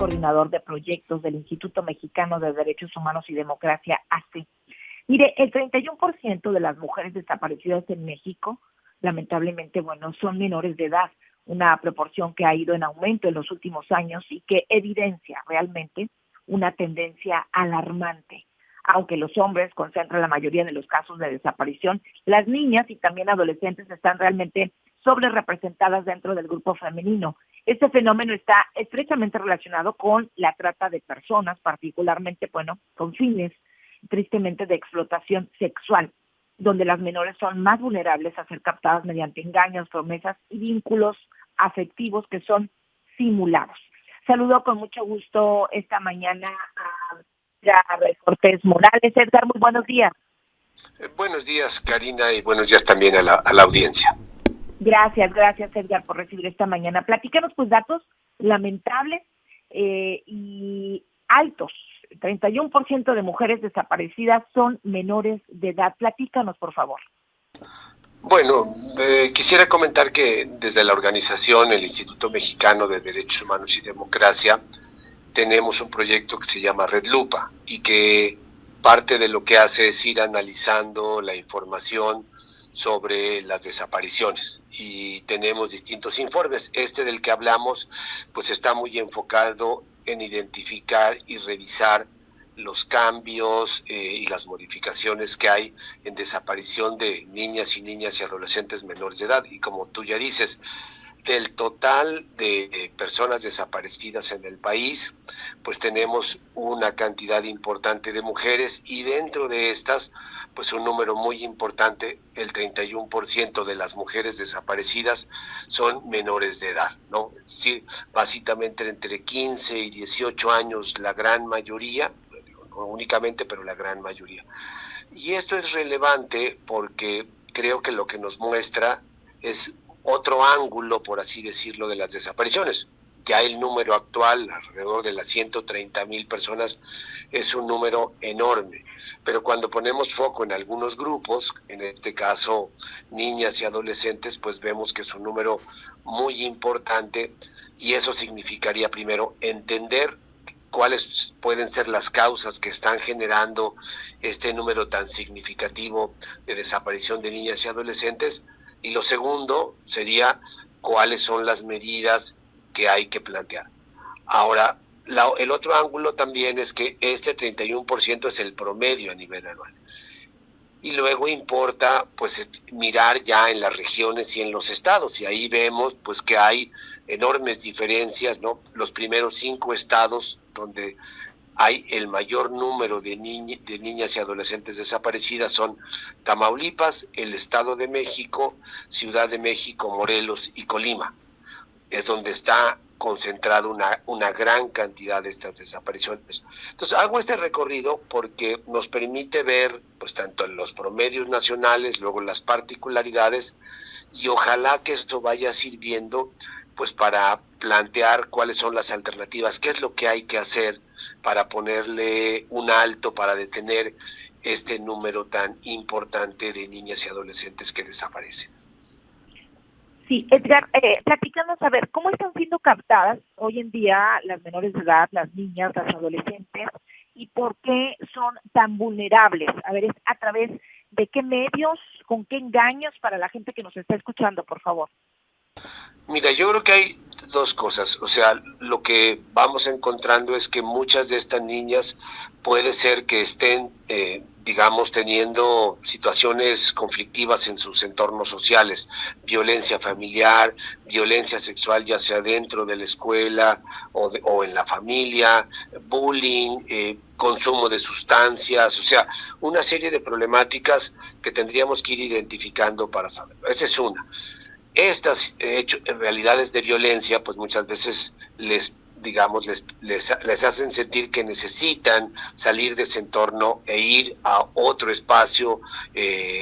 coordinador de proyectos del Instituto Mexicano de Derechos Humanos y Democracia, ACE. Mire, el 31% de las mujeres desaparecidas en México, lamentablemente, son menores de edad, una proporción que ha ido en aumento en los últimos años y que evidencia realmente una tendencia alarmante. Aunque los hombres concentran la mayoría de los casos de desaparición, las niñas y también adolescentes están realmente sobre representadas dentro del grupo femenino. Este fenómeno está estrechamente relacionado con la trata de personas, particularmente, con fines, tristemente, de explotación sexual, donde las menores son más vulnerables a ser captadas mediante engaños, promesas y vínculos afectivos que son simulados. Saludo con mucho gusto esta mañana a Edgar Cortés Morales. Edgar, muy buenos días. Buenos días, Karina, y buenos días también a la audiencia. Gracias, Edgar, por recibir esta mañana. Platícanos, datos lamentables y altos. 31% de mujeres desaparecidas son menores de edad. Platícanos, por favor. Bueno, quisiera comentar que desde la organización, el Instituto Mexicano de Derechos Humanos y Democracia, tenemos un proyecto que se llama Red Lupa y que parte de lo que hace es ir analizando la información sobre las desapariciones y tenemos distintos informes. Este del que hablamos pues está muy enfocado en identificar y revisar los cambios y las modificaciones que hay en desaparición de niñas y adolescentes menores de edad. Y como tú ya dices, del total de personas desaparecidas en el país, pues tenemos una cantidad importante de mujeres y dentro de estas, pues un número muy importante, el 31% de las mujeres desaparecidas son menores de edad, ¿no? Es decir, básicamente entre 15 y 18 años la gran mayoría, no únicamente, pero la gran mayoría. Y esto es relevante porque creo que lo que nos muestra es otro ángulo, por así decirlo, de las desapariciones. Ya el número actual, alrededor de las 130,000 personas, es un número enorme. Pero cuando ponemos foco en algunos grupos, en este caso niñas y adolescentes, pues vemos que es un número muy importante y eso significaría primero entender cuáles pueden ser las causas que están generando este número tan significativo de desaparición de niñas y adolescentes. Y lo segundo sería cuáles son las medidas que hay que plantear. Ahora, el otro ángulo también es que este 31% es el promedio a nivel anual. Y luego importa pues mirar ya en las regiones y en los estados, y ahí vemos pues que hay enormes diferencias, ¿no? Los primeros 5 estados donde hay el mayor número de niñas y adolescentes desaparecidas son Tamaulipas, el Estado de México, Ciudad de México, Morelos y Colima. Es donde está concentrado una gran cantidad de estas desapariciones. Entonces hago este recorrido porque nos permite ver pues tanto en los promedios nacionales, luego las particularidades, y ojalá que esto vaya sirviendo pues para plantear cuáles son las alternativas, qué es lo que hay que hacer para ponerle un alto, para detener este número tan importante de niñas y adolescentes que desaparecen. Sí, Edgar, platícanos a ver, ¿cómo están siendo captadas hoy en día las menores de edad, las niñas, las adolescentes, y por qué son tan vulnerables? A ver, ¿es a través de qué medios, con qué engaños para la gente que nos está escuchando, por favor? Mira, yo creo que hay dos cosas. O sea, lo que vamos encontrando es que muchas de estas niñas puede ser que estén, digamos, teniendo situaciones conflictivas en sus entornos sociales, violencia familiar, violencia sexual, ya sea dentro de la escuela o en la familia, bullying, consumo de sustancias, o sea, una serie de problemáticas que tendríamos que ir identificando para saberlo. Esa es una. Estas realidades de violencia, pues muchas veces les hacen sentir que necesitan salir de ese entorno e ir a otro espacio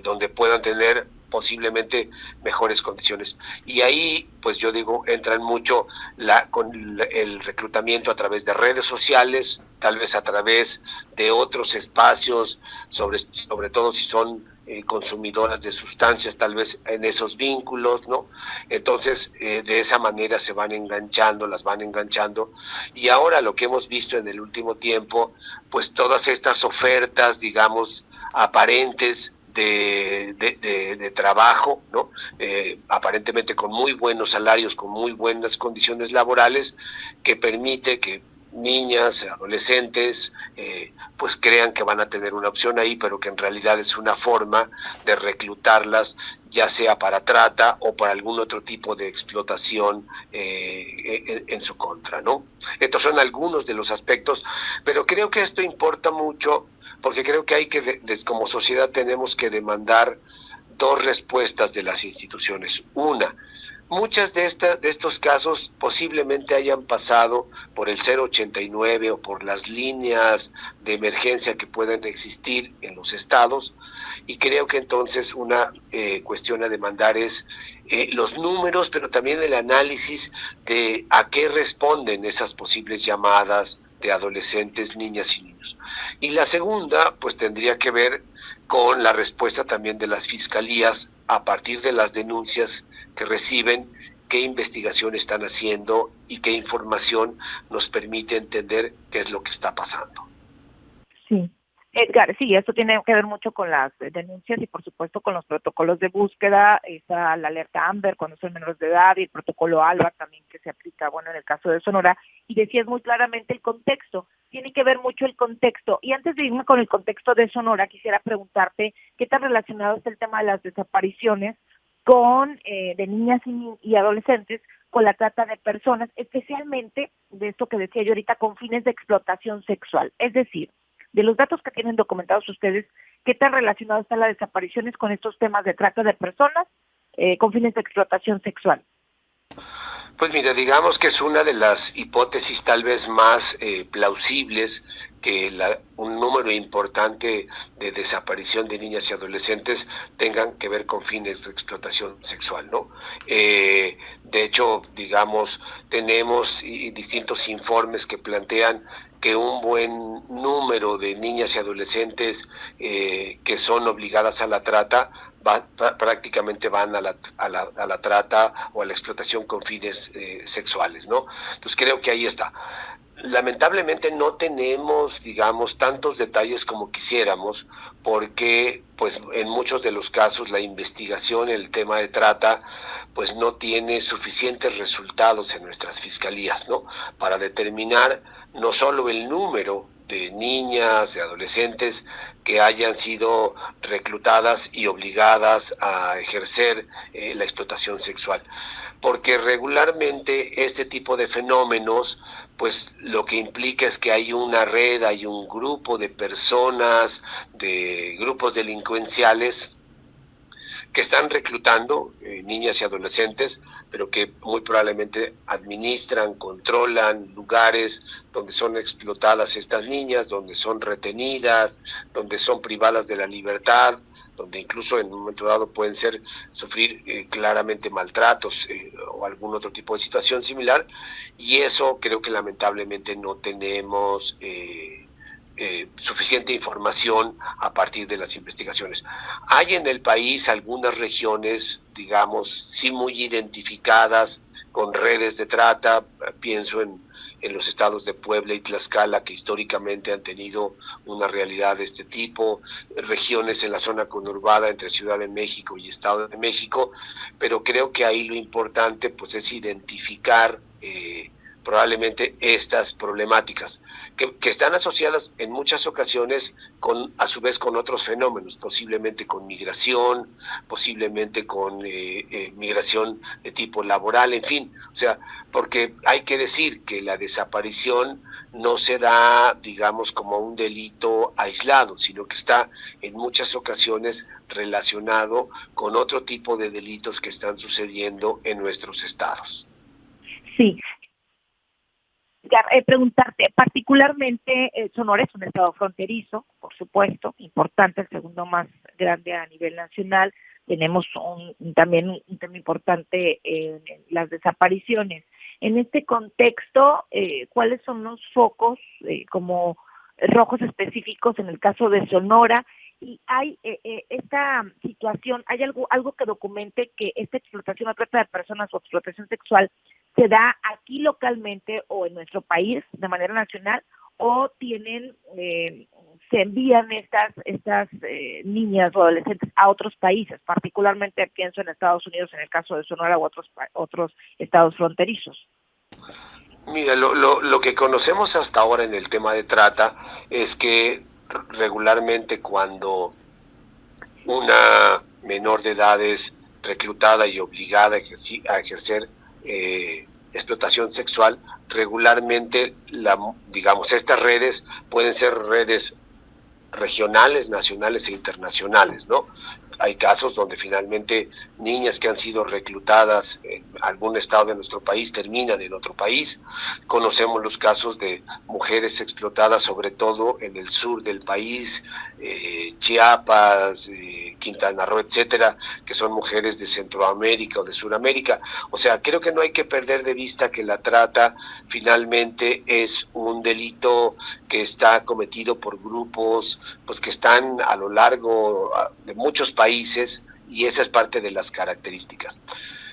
donde puedan tener posiblemente mejores condiciones. Y ahí, pues yo digo, entran mucho con el reclutamiento a través de redes sociales, tal vez a través de otros espacios, sobre todo si son consumidoras de sustancias, tal vez en esos vínculos, ¿no? Entonces, de esa manera se van enganchando, las van enganchando. Y ahora lo que hemos visto en el último tiempo, pues todas estas ofertas, digamos, aparentes de trabajo, ¿no? Aparentemente con muy buenos salarios, con muy buenas condiciones laborales, que permite que niñas, adolescentes, pues crean que van a tener una opción ahí, pero que en realidad es una forma de reclutarlas, ya sea para trata o para algún otro tipo de explotación en su contra, ¿no? Estos son algunos de los aspectos, pero creo que esto importa mucho porque creo que hay que, como sociedad tenemos que demandar dos respuestas de las instituciones. Una, muchas de estos casos posiblemente hayan pasado por el 089 o por las líneas de emergencia que pueden existir en los estados, y creo que entonces una cuestión a demandar es los números, pero también el análisis de a qué responden esas posibles llamadas de adolescentes, niñas y niños. Y la segunda, pues tendría que ver con la respuesta también de las fiscalías a partir de las denuncias que reciben, qué investigación están haciendo y qué información nos permite entender qué es lo que está pasando. Sí. Edgar, sí, esto tiene que ver mucho con las denuncias y por supuesto con los protocolos de búsqueda. Está la alerta AMBER cuando son menores de edad y el protocolo ALBA también que se aplica, bueno, en el caso de Sonora, y decías muy claramente el contexto, tiene que ver mucho el contexto. Y antes de irme con el contexto de Sonora, quisiera preguntarte qué tan relacionado está el tema de las desapariciones con de niñas y adolescentes con la trata de personas, especialmente de esto que decía yo ahorita, con fines de explotación sexual. Es decir, de los datos que tienen documentados ustedes, ¿qué tan relacionado están las desapariciones con estos temas de trata de personas con fines de explotación sexual? Pues mira, digamos que es una de las hipótesis tal vez más plausibles que un número importante de desaparición de niñas y adolescentes tengan que ver con fines de explotación sexual, ¿no? De hecho, digamos, tenemos distintos informes que plantean que un buen número de niñas y adolescentes que son obligadas a la trata prácticamente van a la trata o a la explotación con fines sexuales, ¿no? Entonces creo que ahí está. Lamentablemente no tenemos, digamos, tantos detalles como quisiéramos, porque pues en muchos de los casos la investigación en el tema de trata pues no tiene suficientes resultados en nuestras fiscalías, ¿no? Para determinar no solo el número de niñas, de adolescentes que hayan sido reclutadas y obligadas a ejercer la explotación sexual, porque regularmente este tipo de fenómenos pues lo que implica es que hay una red, hay un grupo de personas, de grupos delincuenciales que están reclutando niñas y adolescentes, pero que muy probablemente administran, controlan lugares donde son explotadas estas niñas, donde son retenidas, donde son privadas de la libertad, donde incluso en un momento dado pueden sufrir claramente maltratos o algún otro tipo de situación similar, y eso creo que lamentablemente no tenemos suficiente información a partir de las investigaciones. Hay en el país algunas regiones, digamos, sí muy identificadas con redes de trata, pienso en los estados de Puebla y Tlaxcala, que históricamente han tenido una realidad de este tipo, regiones en la zona conurbada entre Ciudad de México y Estado de México, pero creo que ahí lo importante pues es identificar probablemente estas problemáticas, que están asociadas en muchas ocasiones a su vez con otros fenómenos, posiblemente con migración, posiblemente con migración de tipo laboral, en fin, o sea, porque hay que decir que la desaparición no se da, digamos, como un delito aislado, sino que está en muchas ocasiones relacionado con otro tipo de delitos que están sucediendo en nuestros estados. Sí. Preguntarte, particularmente Sonora es un estado fronterizo, por supuesto, importante, el segundo más grande a nivel nacional. Tenemos también un tema importante en las desapariciones. En este contexto, ¿cuáles son los focos como rojos específicos en el caso de Sonora y hay esta situación, hay algo que documente que esta explotación o trata de personas o explotación sexual se da aquí localmente o en nuestro país de manera nacional, o tienen se envían estas niñas o adolescentes a otros países, particularmente pienso en Estados Unidos en el caso de Sonora u otros estados fronterizos. Mira, lo que conocemos hasta ahora en el tema de trata es que regularmente cuando una menor de edad es reclutada y obligada a ejercer explotación sexual, regularmente digamos estas redes pueden ser redes regionales, nacionales e internacionales, ¿no? Hay casos donde finalmente niñas que han sido reclutadas en algún estado de nuestro país terminan en otro país. Conocemos los casos de mujeres explotadas sobre todo en el sur del país, Chiapas, Quintana Roo, etcétera, que son mujeres de Centroamérica o de Sudamérica. O sea, creo que no hay que perder de vista que la trata finalmente es un delito que está cometido por grupos pues que están a lo largo de muchos países, y esa es parte de las características.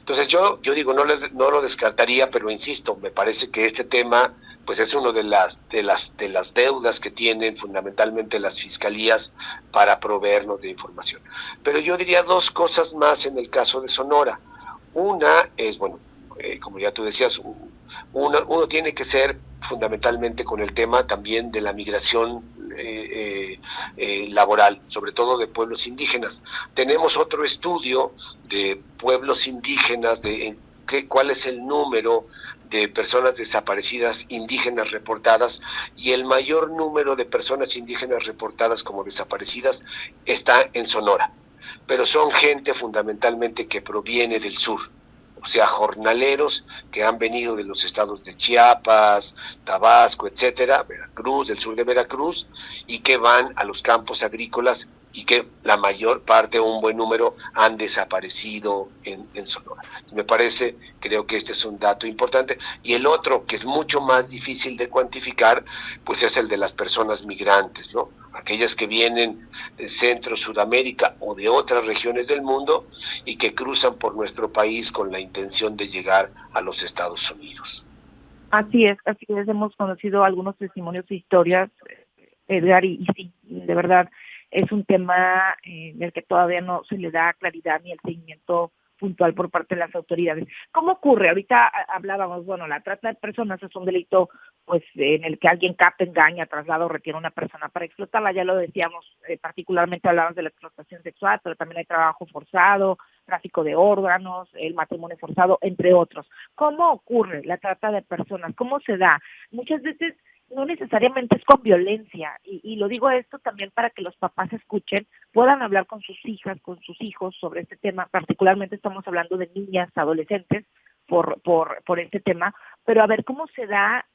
Entonces yo digo, no lo descartaría, pero insisto, me parece que este tema pues es uno de las deudas que tienen fundamentalmente las fiscalías para proveernos de información. Pero yo diría dos cosas más en el caso de Sonora. Una es, bueno, como ya tú decías, uno tiene que ser fundamentalmente con el tema también de la migración laboral, sobre todo de pueblos indígenas. Tenemos otro estudio de pueblos indígenas, cuál es el número de personas desaparecidas indígenas reportadas, y el mayor número de personas indígenas reportadas como desaparecidas está en Sonora, pero son gente fundamentalmente que proviene del sur, o sea, jornaleros que han venido de los estados de Chiapas, Tabasco, etcétera, Veracruz, del sur de Veracruz, y que van a los campos agrícolas y que la mayor parte, un buen número, han desaparecido en Sonora. Me parece, creo que este es un dato importante. Y el otro, que es mucho más difícil de cuantificar, pues es el de las personas migrantes, ¿no? Aquellas que vienen de Centro, Sudamérica o de otras regiones del mundo y que cruzan por nuestro país con la intención de llegar a los Estados Unidos. Así es, hemos conocido algunos testimonios e historias, Edgar, y sí, de verdad, es un tema en el que todavía no se le da claridad ni el seguimiento puntual por parte de las autoridades. ¿Cómo ocurre? Ahorita hablábamos, bueno, la trata de personas es un delito pues en el que alguien capta, engaña, traslada o retiene a una persona para explotarla, ya lo decíamos, particularmente hablábamos de la explotación sexual, pero también hay trabajo forzado, tráfico de órganos, el matrimonio forzado, entre otros. ¿Cómo ocurre la trata de personas? ¿Cómo se da? Muchas veces no necesariamente es con violencia, y lo digo esto también para que los papás escuchen, puedan hablar con sus hijas, con sus hijos sobre este tema. Particularmente estamos hablando de niñas, adolescentes, por este tema, pero a ver cómo se da,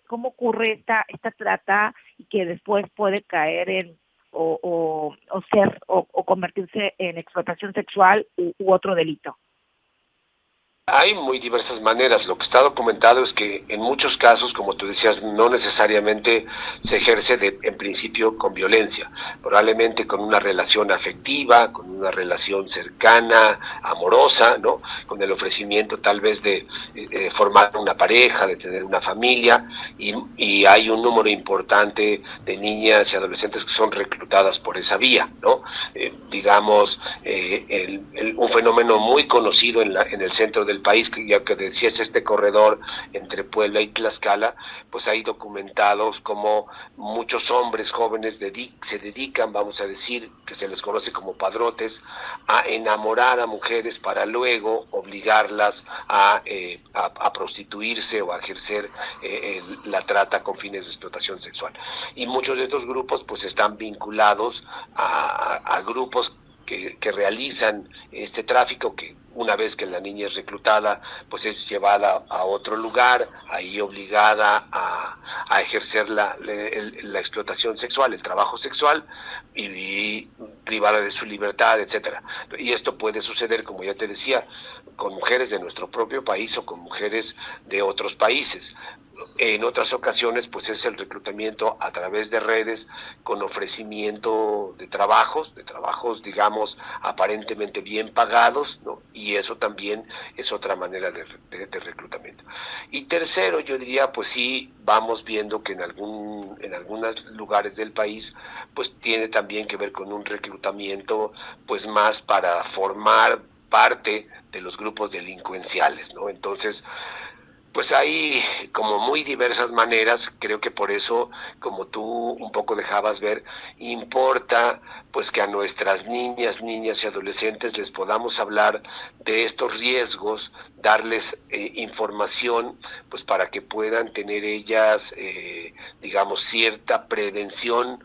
cómo ocurre esta trata, y que después puede caer en o convertirse en explotación sexual u otro delito. Hay muy diversas maneras. Lo que está documentado es que en muchos casos, como tú decías, no necesariamente se ejerce en principio con violencia, probablemente con una relación afectiva, con una relación cercana, amorosa, ¿no? Con el ofrecimiento tal vez de formar una pareja, de tener una familia, y hay un número importante de niñas y adolescentes que son reclutadas por esa vía, ¿no? Digamos, un fenómeno muy conocido en el centro del país, que ya que decías, este corredor entre Puebla y Tlaxcala, pues hay documentados como muchos hombres jóvenes se dedican, vamos a decir, que se les conoce como padrotes, a enamorar a mujeres para luego obligarlas a prostituirse o a ejercer la trata con fines de explotación sexual. Y muchos de estos grupos pues están vinculados a grupos que realizan este tráfico, que una vez que la niña es reclutada, pues es llevada a otro lugar, ahí obligada a ejercer la explotación sexual, el trabajo sexual, y privada de su libertad, etcétera. Y esto puede suceder, como ya te decía, con mujeres de nuestro propio país o con mujeres de otros países. en otras ocasiones pues es el reclutamiento a través de redes con ofrecimiento de trabajos digamos aparentemente bien pagados, ¿no? Y eso también es otra manera de reclutamiento. Y tercero, yo diría, pues sí, vamos viendo que en algunos lugares del país pues tiene también que ver con un reclutamiento pues más para formar parte de los grupos delincuenciales, ¿no? Entonces, pues hay como muy diversas maneras, creo que por eso, como tú un poco dejabas ver, importa pues que a nuestras niñas y adolescentes les podamos hablar de estos riesgos, darles información pues para que puedan tener ellas, digamos, cierta prevención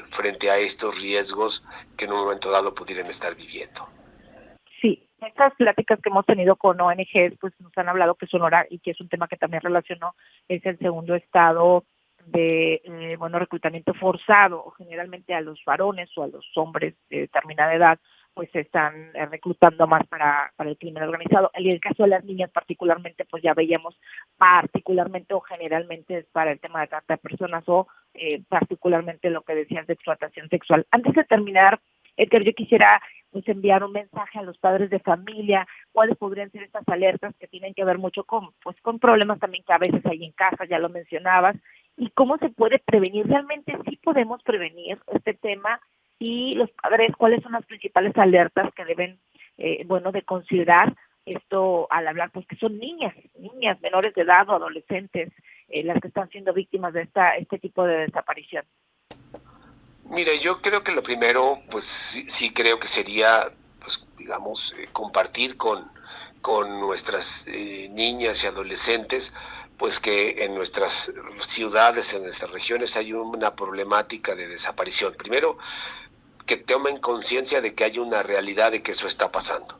frente a estos riesgos que en un momento dado pudieran estar viviendo. Sí, estas pláticas que hemos tenido con ONGs, pues nos han hablado que Sonora, y que es un tema que también relacionó, es el segundo estado de reclutamiento forzado, generalmente a los varones o a los hombres de determinada edad, pues se están reclutando más para el crimen organizado. En el caso de las niñas particularmente, pues ya veíamos particularmente o generalmente es para el tema de trata de personas o particularmente lo que decían de explotación sexual. Antes de terminar, Edgar, yo quisiera pues enviar un mensaje a los padres de familia, cuáles podrían ser estas alertas que tienen que ver mucho con problemas también que a veces hay en casa, ya lo mencionabas, y cómo se puede prevenir. Realmente sí podemos prevenir este tema, y los padres, cuáles son las principales alertas que deben de considerar esto al hablar, pues que son niñas menores de edad o adolescentes las que están siendo víctimas de este tipo de desaparición. Mire, yo creo que lo primero, pues sí creo que sería, pues digamos, compartir con nuestras niñas y adolescentes, pues que en nuestras ciudades, en nuestras regiones hay una problemática de desaparición. Primero, que tomen conciencia de que hay una realidad de que eso está pasando.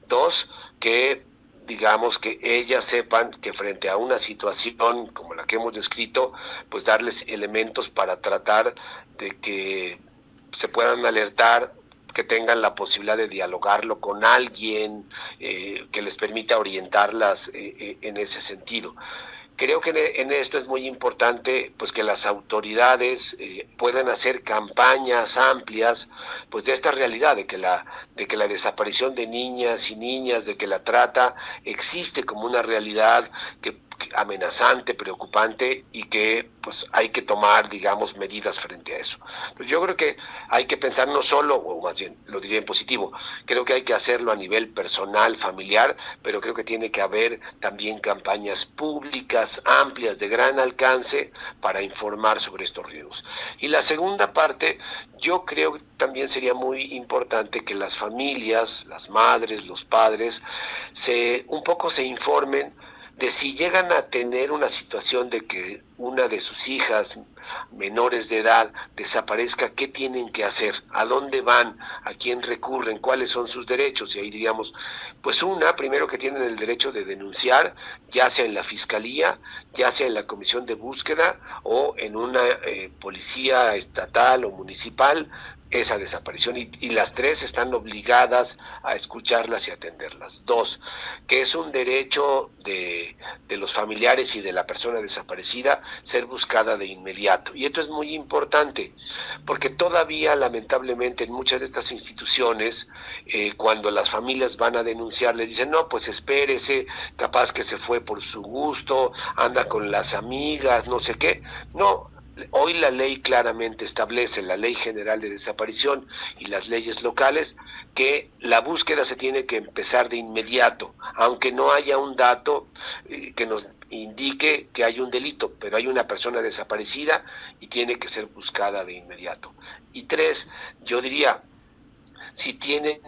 Dos, que digamos que ellas sepan que frente a una situación como la que hemos descrito, pues darles elementos para tratar de que se puedan alertar, que tengan la posibilidad de dialogarlo con alguien, que les permita orientarlas en ese sentido. Creo que en esto es muy importante pues que las autoridades puedan hacer campañas amplias pues de esta realidad de que la desaparición de niñas y niñas, de que la trata existe como una realidad que amenazante, preocupante, y que pues hay que tomar, digamos, medidas frente a eso. Entonces yo creo que hay que pensar no solo, o más bien lo diría en positivo, creo que hay que hacerlo a nivel personal, familiar, pero creo que tiene que haber también campañas públicas, amplias, de gran alcance, para informar sobre estos riesgos. Y la segunda parte, yo creo que también sería muy importante que las familias, las madres, los padres, un poco se informen de si llegan a tener una situación de que una de sus hijas menores de edad desaparezca, ¿qué tienen que hacer? ¿A dónde van? ¿A quién recurren? ¿Cuáles son sus derechos? Y ahí diríamos, pues primero que tienen el derecho de denunciar, ya sea en la fiscalía, ya sea en la comisión de búsqueda o en una policía estatal o municipal, esa desaparición, y las tres están obligadas a escucharlas y atenderlas. Dos, que es un derecho de los familiares y de la persona desaparecida ser buscada de inmediato. Y esto es muy importante, porque todavía lamentablemente en muchas de estas instituciones, cuando las familias van a denunciar, les dicen, no, pues espérese, capaz que se fue por su gusto, anda con las amigas, no sé qué. No, hoy la ley claramente establece, la Ley General de Desaparición y las leyes locales, que la búsqueda se tiene que empezar de inmediato, aunque no haya un dato que nos indique que hay un delito, pero hay una persona desaparecida y tiene que ser buscada de inmediato. Y tres, yo diría, si tienen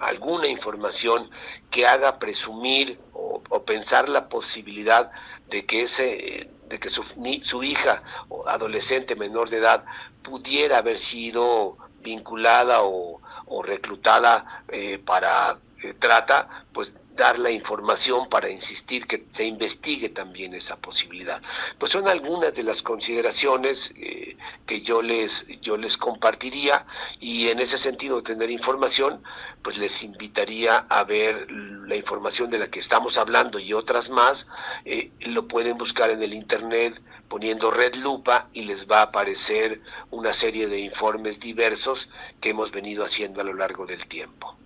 alguna información que haga presumir o pensar la posibilidad de que su hija o adolescente menor de edad pudiera haber sido vinculada o reclutada para trata, pues dar la información para insistir que se investigue también esa posibilidad. Pues son algunas de las consideraciones que yo les compartiría, y en ese sentido, tener información, pues les invitaría a ver la información de la que estamos hablando y otras más. Lo pueden buscar en el internet poniendo Red Lupa y les va a aparecer una serie de informes diversos que hemos venido haciendo a lo largo del tiempo.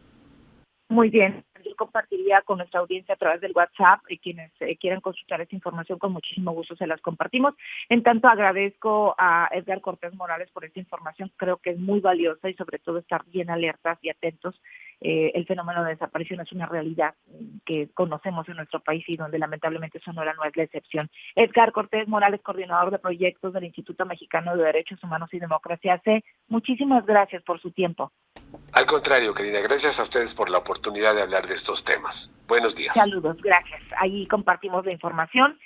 Muy bien, yo compartiría con nuestra audiencia a través del WhatsApp, y quienes quieran consultar esta información con muchísimo gusto se las compartimos. En tanto, agradezco a Edgar Cortés Morales por esta información, creo que es muy valiosa, y sobre todo estar bien alertas y atentos. El fenómeno de desaparición es una realidad que conocemos en nuestro país y donde lamentablemente Sonora no es la excepción. Edgar Cortés Morales, coordinador de proyectos del Instituto Mexicano de Derechos Humanos y Democracia, muchísimas gracias por su tiempo. Al contrario, querida, gracias a ustedes por la oportunidad de hablar de estos temas. Buenos días. Saludos, gracias. Ahí compartimos la información.